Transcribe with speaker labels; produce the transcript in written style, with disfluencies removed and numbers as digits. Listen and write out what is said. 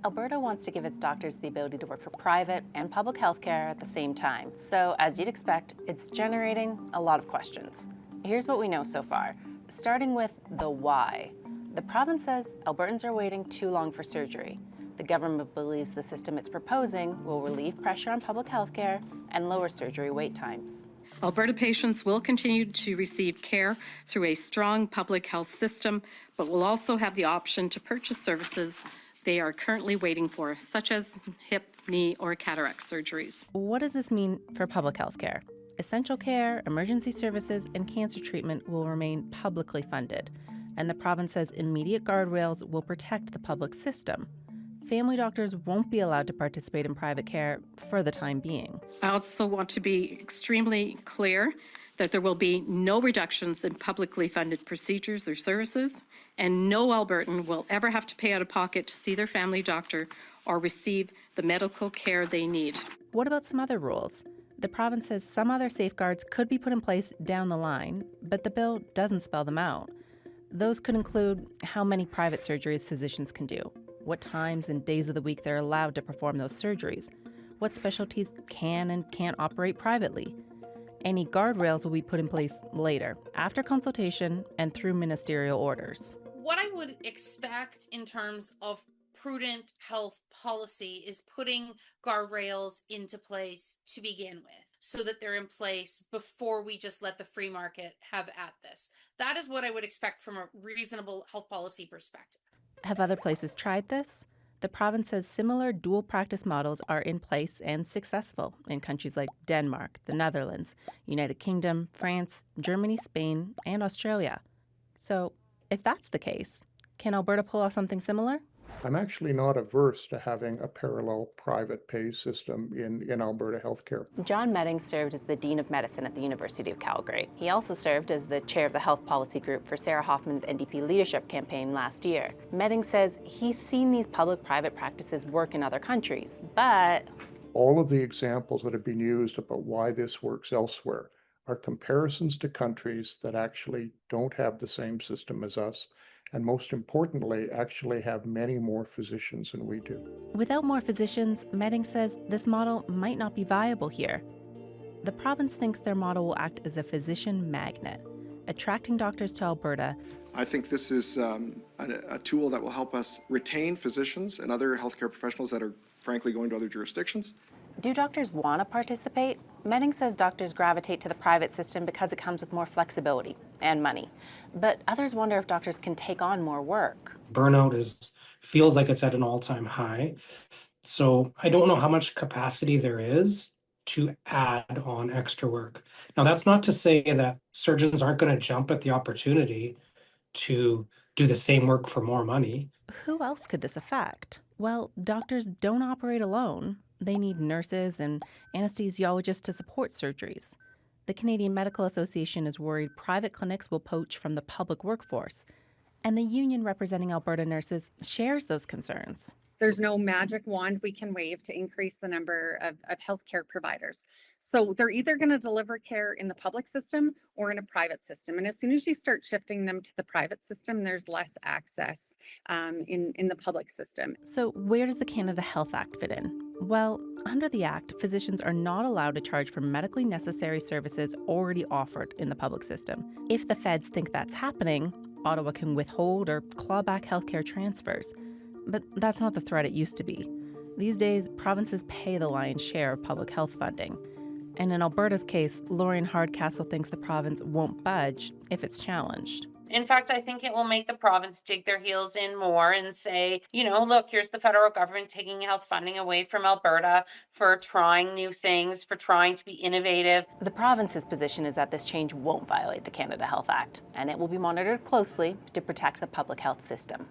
Speaker 1: Alberta wants to give its doctors the ability to work for private and public healthcare at the same time. So, as you'd expect, it's generating a lot of questions. Here's what we know so far. Starting with the why. The province says Albertans are waiting too long for surgery. The government believes the system it's proposing will relieve pressure on public healthcare and lower surgery wait times.
Speaker 2: Alberta patients will continue to receive care through a strong public health system, but will also have the option to purchase services they are currently waiting for, such as hip, knee, or cataract surgeries.
Speaker 1: What does this mean for public health care? Essential care, emergency services, and cancer treatment will remain publicly funded, and the province says immediate guardrails will protect the public system. Family doctors won't be allowed to participate in private care for the time being.
Speaker 2: I also want to be extremely clear that there will be no reductions in publicly funded procedures or services, and no Albertan will ever have to pay out of pocket to see their family doctor or receive the medical care they need.
Speaker 1: What about some other rules? The province says some other safeguards could be put in place down the line, but the bill doesn't spell them out. Those could include how many private surgeries physicians can do, what times and days of the week they're allowed to perform those surgeries, what specialties can and can't operate privately. Any guardrails will be put in place later, after consultation and through ministerial orders.
Speaker 3: What I would expect in terms of prudent health policy is putting guardrails into place to begin with, so that they're in place before we just let the free market have at this. That is what I would expect from a reasonable health policy perspective.
Speaker 1: Have other places tried this? The province says similar dual practice models are in place and successful in countries like Denmark, the Netherlands, United Kingdom, France, Germany, Spain, and Australia. So, if that's the case, can Alberta pull off something similar?
Speaker 4: I'm actually not averse to having a parallel private pay system in Alberta healthcare.
Speaker 1: John Medding served as the Dean of Medicine at the University of Calgary. He also served as the chair of the health policy group for Sarah Hoffman's NDP leadership campaign last year. Medding says he's seen these public-private practices work in other countries, but
Speaker 4: all of the examples that have been used about why this works elsewhere are comparisons to countries that actually don't have the same system as us, and most importantly, actually have many more physicians than we do.
Speaker 1: Without more physicians, Medding says this model might not be viable here. The province thinks their model will act as a physician magnet, attracting doctors to Alberta.
Speaker 5: I think this is a tool that will help us retain physicians and other healthcare professionals that are frankly going to other jurisdictions.
Speaker 1: Do doctors want to participate? Medding says doctors gravitate to the private system because it comes with more flexibility and money. But others wonder if doctors can take on more work.
Speaker 6: Burnout feels like it's at an all-time high. So I don't know how much capacity there is to add on extra work. Now, that's not to say that surgeons aren't going to jump at the opportunity to do the same work for more money.
Speaker 1: Who else could this affect? Well, doctors don't operate alone. They need nurses and anesthesiologists to support surgeries. The Canadian Medical Association is worried private clinics will poach from the public workforce, and the union representing Alberta nurses shares those concerns.
Speaker 7: There's no magic wand we can wave to increase the number of healthcare providers. So they're either going to deliver care in the public system or in a private system. And as soon as you start shifting them to the private system, there's less access in the public system.
Speaker 1: So where does the Canada Health Act fit in? Well, under the Act, physicians are not allowed to charge for medically necessary services already offered in the public system. If the feds think that's happening, Ottawa can withhold or claw back healthcare transfers. But that's not the threat it used to be. These days, provinces pay the lion's share of public health funding. And in Alberta's case, Lorraine Hardcastle thinks the province won't budge if it's challenged.
Speaker 3: In fact, I think it will make the province dig their heels in more and say, look, here's the federal government taking health funding away from Alberta for trying new things, for trying to be innovative.
Speaker 1: The province's position is that this change won't violate the Canada Health Act, and it will be monitored closely to protect the public health system.